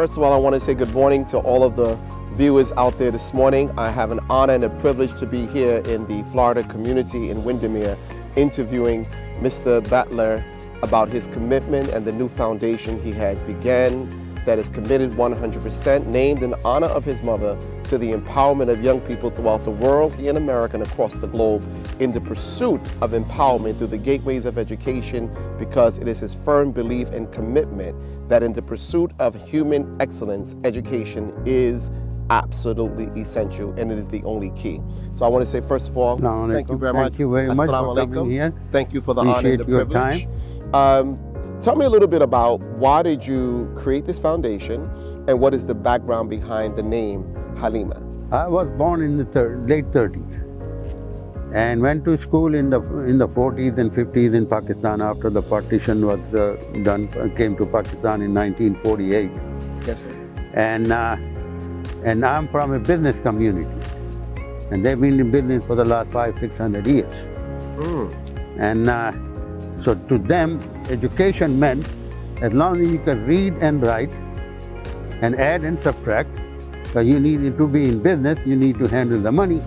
First of all, I want to say good morning to all of the viewers out there this morning. I have an honor and a privilege to be here in the Florida community in Windermere interviewing Mr. Battla about his commitment and the new foundation he has began that is committed 100%, named in honor of his mother, to the empowerment of young people throughout the world, here in America and across the globe, in the pursuit of empowerment through the gateways of education, because it is his firm belief and commitment that in the pursuit of human excellence, education is absolutely essential, and it is the only key. So I want to say, first of all, thank you very much. Thank you very much for coming here. Thank you for the honor and the privilege. Time. Tell me a little bit about why did you create this foundation, and what is the background behind the name Halima? I was born in the late 30s and went to school in the 40s and 50s in Pakistan after the partition was done. Came to Pakistan in 1948. Yes, sir. And I'm from a business community, and they've been in business for the last 500-600 years. And so to them, education meant as long as you can read and write and add and subtract, but you need to be in business, you need to handle the money,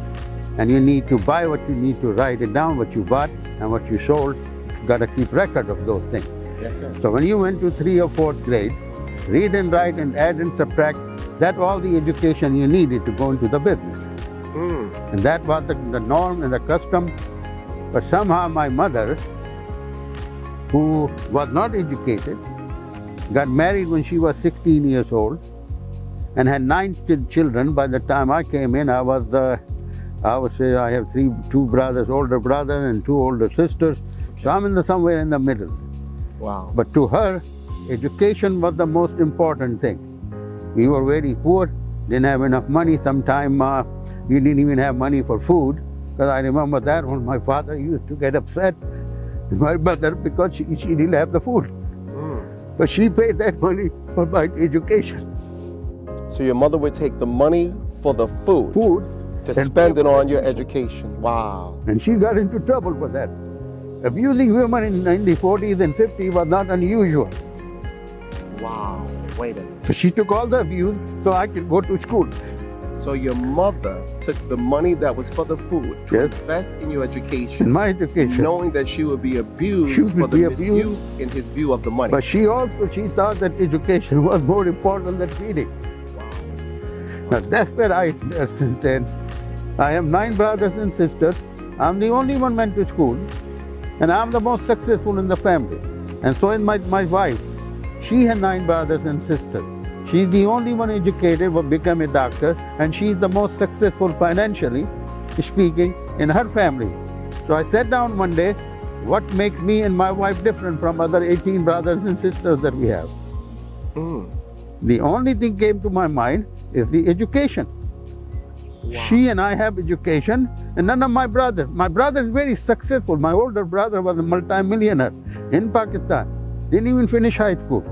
and you need to buy what you need to write it down, what you bought and what you sold. You got to keep record of those things. Yes, sir. So when you went to 3rd or 4th grade, read and write and add and subtract, that's all the education you needed to go into the business. And that was the norm and the custom. But somehow my mother, who was not educated, got married when she was 16 years old and had 9 children. By the time I came in, I would say I have 2 brothers, older brother and 2 older sisters. So I'm somewhere in the middle. Wow. But to her, education was the most important thing. We were very poor, didn't have enough money. Sometime we didn't even have money for food, because I remember that when my father used to get upset with my mother because she didn't have the food. But she paid that money for my education. So your mother would take the money for the food to spend it on your education. Wow. And she got into trouble for that. Abusing women in the 40s and 50s was not unusual. Wow. Wait a minute. So she took all the abuse so I could go to school. So your mother took the money that was for the food to invest in your education. In my education. Knowing that she would be abused for the misuse in his view of the money. But she thought that education was more important than feeding. Wow. Now that's where I said, I have 9 brothers and sisters. I'm the only one went to school, and I'm the most successful in the family. And so is my wife. She had 9 brothers and sisters. She's the only one educated, will become a doctor, and she's the most successful financially speaking in her family. So I sat down one day, what makes me and my wife different from other 18 brothers and sisters that we have? The only thing came to my mind is the education. Wow. She and I have education, and none of my brothers. My brother is very successful. My older brother was a multi-millionaire in Pakistan. Didn't even finish high school.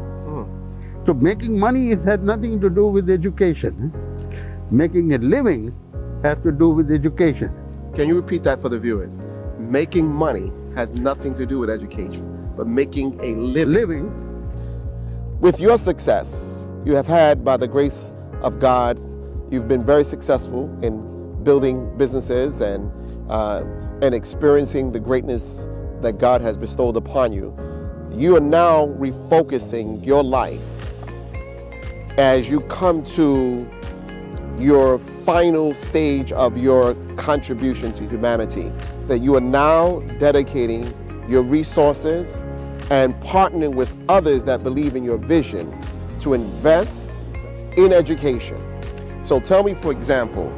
So making money has nothing to do with education. Making a living has to do with education. Can you repeat that for the viewers? Making money has nothing to do with education, but making a living. With your success you have had, by the grace of God, you've been very successful in building businesses and experiencing the greatness that God has bestowed upon you. You are now refocusing your life as you come to your final stage of your contribution to humanity, that you are now dedicating your resources and partnering with others that believe in your vision to invest in education. So tell me, for example,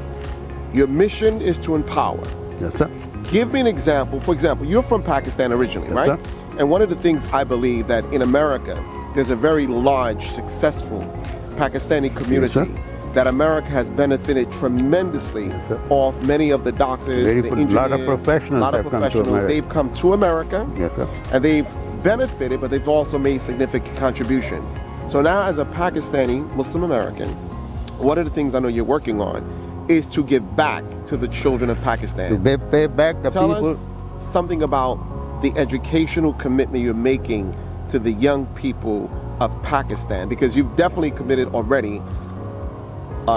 your mission is to empower. Yes, sir. Give me an example. For example, you're from Pakistan originally, Yes, right? Sir. And one of the things I believe that in America, there's a very large, successful Pakistani community that America has benefited tremendously off. Many of the doctors, the engineers, a lot of professionals, they've come to America. Yes, sir. And they've benefited, but they've also made significant contributions. So now, as a Pakistani Muslim American, one of the things I know you're working on is to give back to the children of Pakistan. To pay back the Tell people. us something about the educational commitment you're making to the young people of Pakistan? Because you've definitely committed already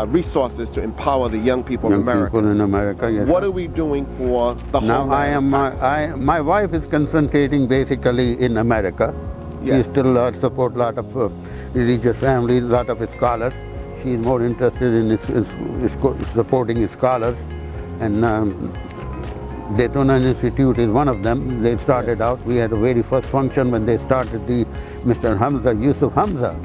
resources to empower the young people in America. People in America, yes. What are we doing for the Now homeland of Pakistan? my wife is concentrating basically in America. Yes. She still support a lot of religious families, a lot of scholars. She is more interested in supporting scholars, and Daytona Institute is one of them. They started out. We had the very first function when they started the Mr. Hamza, Yusuf Hamza.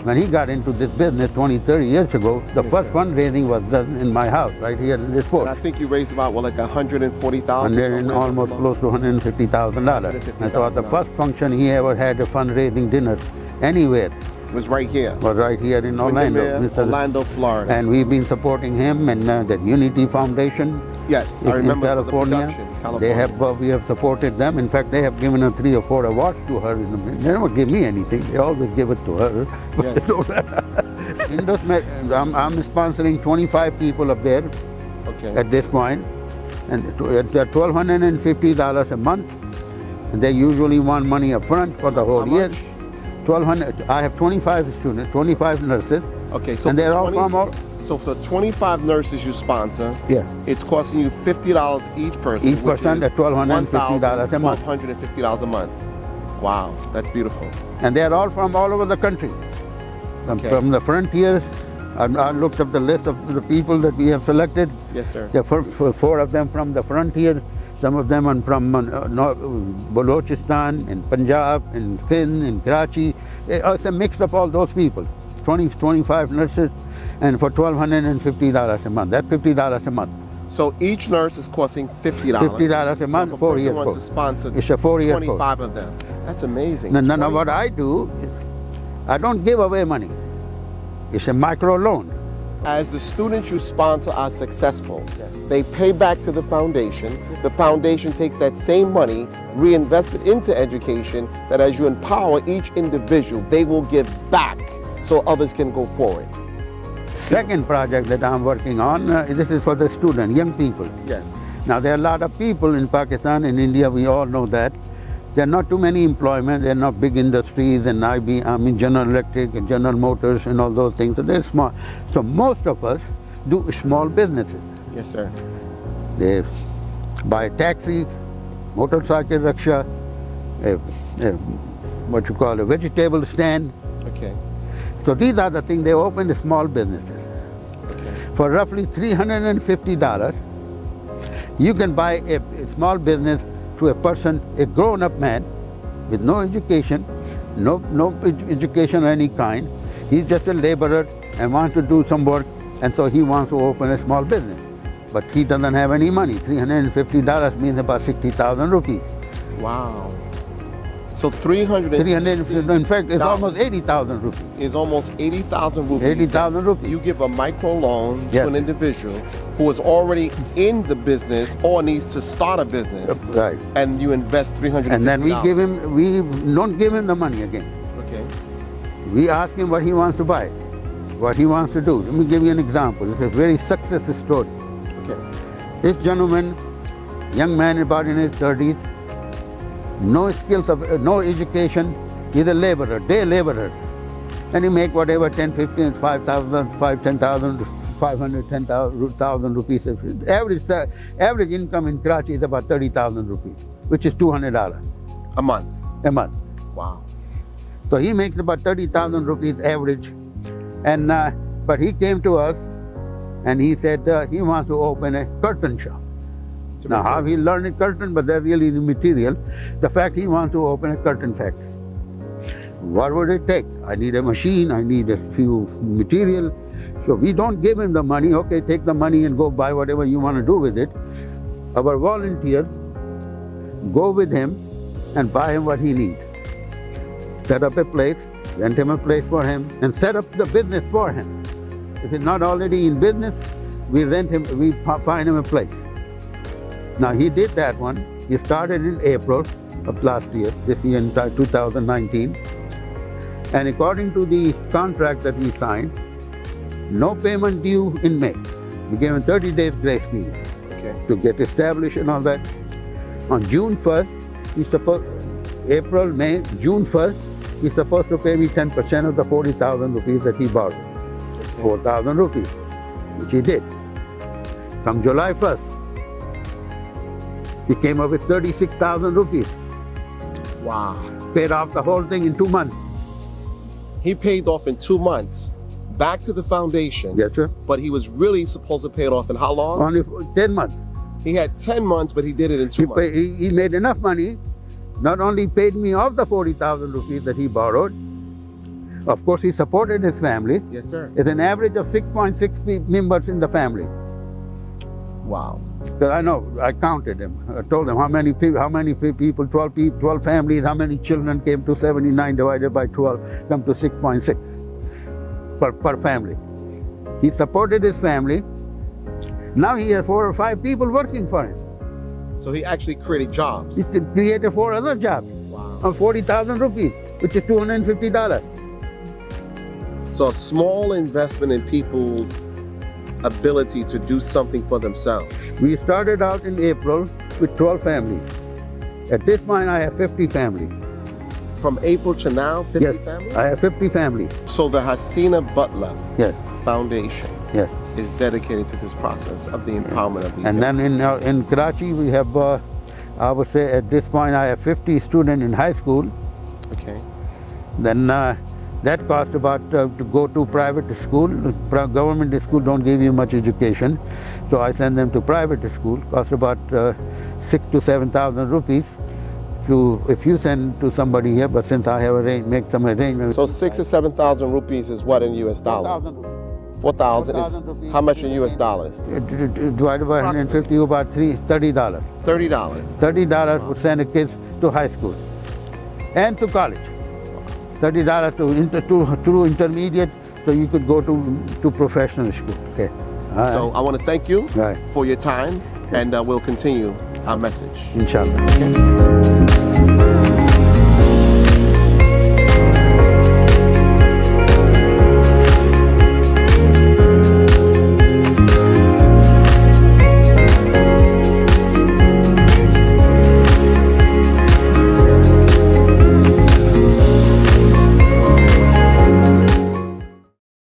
When he got into this business 20, 30 years ago, the first fundraising was done in my house, right here in this fort. And I think you raised about, like $140,000? And almost close to $150,000. And so the first function he ever had a fundraising dinner anywhere was right here. Was right here in Orlando. Orlando, Florida. And we've been supporting him and the Unity Foundation. Yes, I remember in California. We have supported them. In fact, they have given her 3 or 4 awards to her. They don't give me anything. They always give it to her. Yes. I'm sponsoring 25 people up there at this point, and at $1,250 a month. And they usually want money up front for the whole year. 1,200. I have 25 students, 25 nurses. Okay, so and they're all from all. So for 25 nurses you sponsor, yeah, it's costing you $50 each person. Each person at $1,250 a month. $1,250 a month. Wow, that's beautiful. And they're all from all over the country. From the frontiers. I looked up the list of the people that we have selected. Yes, sir. There are 4 of them from the frontier. Some of them are from Balochistan, and Punjab, and Sindh, and Karachi. It's a mix of all those people. 25 nurses, and for $1,250 a month. That's $50 a month. So each nurse is costing $50. $50 a month, 4 years. Wants to sponsor it's a 4-year 25 of them. That's amazing. No, what I do is I don't give away money. It's a micro loan. As the students you sponsor are successful, they pay back to the foundation. The foundation takes that same money, reinvest it into education, that as you empower each individual, they will give back so others can go forward. Second project that I'm working on, this is for the student, young people. Yes. Now there are a lot of people in Pakistan, in India, we all know that. There are not too many employment, there are not big industries, and I mean General Electric and General Motors and all those things, so they're small. So most of us do small businesses. Yes, sir. They buy a taxi, motorcycle rickshaw, what you call a vegetable stand. Okay. So these are the things, they open small businesses. Okay. For roughly $350, you can buy a small business to a person, a grown-up man with no education, no education of any kind. He's just a laborer and wants to do some work, and so he wants to open a small business. But he doesn't have any money. $350 means about 60,000 rupees. Wow. So 350, in fact, it's almost 80,000 rupees. It's almost 80,000 rupees. 80,000 rupees. You give a micro loan to an individual who is already in the business or needs to start a business. Right. And you invest $350. And then we don't give him the money again. Okay. We ask him what he wants to buy, what he wants to do. Let me give you an example. It's a very successful story. Okay. This gentleman, young man about in his 30s, no skills, no education, he's a laborer, day laborer. And he make whatever 10, 15, 5,000, 10,000, 510,000 rupees. Average income in Karachi is about 30,000 rupees, which is $200. A month? A month. Wow. So he makes about 30,000 rupees average. And but he came to us and he said he wants to open a curtain shop. Now how he learned a curtain, but they're really the material. The fact he wants to open a curtain factory. What would it take? I need a machine, I need a few material. So we don't give him the money. Okay, take the money and go buy whatever you want to do with it. Our volunteers go with him and buy him what he needs. Set up a place, rent him a place for him, and set up the business for him. If he's not already in business, we rent him, we find him a place. Now he did that one. He started in April of last year, this year in 2019. And according to the contract that we signed, no payment due in May. We gave him 30 days grace period to get established and all that. On June 1st, April, May, June 1st, he's supposed to pay me 10% of the 40,000 rupees that he borrowed. 4,000 rupees, which he did. Come July 1st, he came up with 36,000 rupees. Wow. Paid off the whole thing in 2 months. He paid off in 2 months, back to the foundation. Yes, sir. But he was really supposed to pay it off in how long? Only for 10 months. He had 10 months, but he did it in 2 months. He made enough money, not only paid me off the 40,000 rupees that he borrowed, of course he supported his family. Yes, sir. It's an average of 6.6 members in the family. Wow. Because I know, I counted them. I told them how many people, 12 families, how many children came to 79 divided by 12, come to 6.6 per family. He supported his family. Now he has 4 or 5 people working for him. So he actually created jobs. He created 4 other jobs Wow. on 40,000 rupees, which is $250. So a small investment in people's ability to do something for themselves. We started out in April with 12 families. At this point, I have 50 families. From April to now, 50 Yes, families? I have 50 families. So the Hasina Battla Yes, Foundation yes. is dedicated to this process of the empowerment of these And young then in Karachi, we have, I would say at this point, I have 50 students in high school. people. Okay. Then that cost about to go to private school. Government school don't give you much education, so I send them to private school. Cost about 6,000 to 7,000 rupees. If you send to somebody here, but since I have make some arrangements. So 6,000 to 7,000 rupees is what in US dollars? 4,000 is how much in US dollars? Divided by 150, about $30. $30. $30 would send the kids to high school and to college. $30 to intermediate, so you could go to professional school. Okay. So I want to thank you Right. for your time, and we'll continue our message. Inshallah. Okay.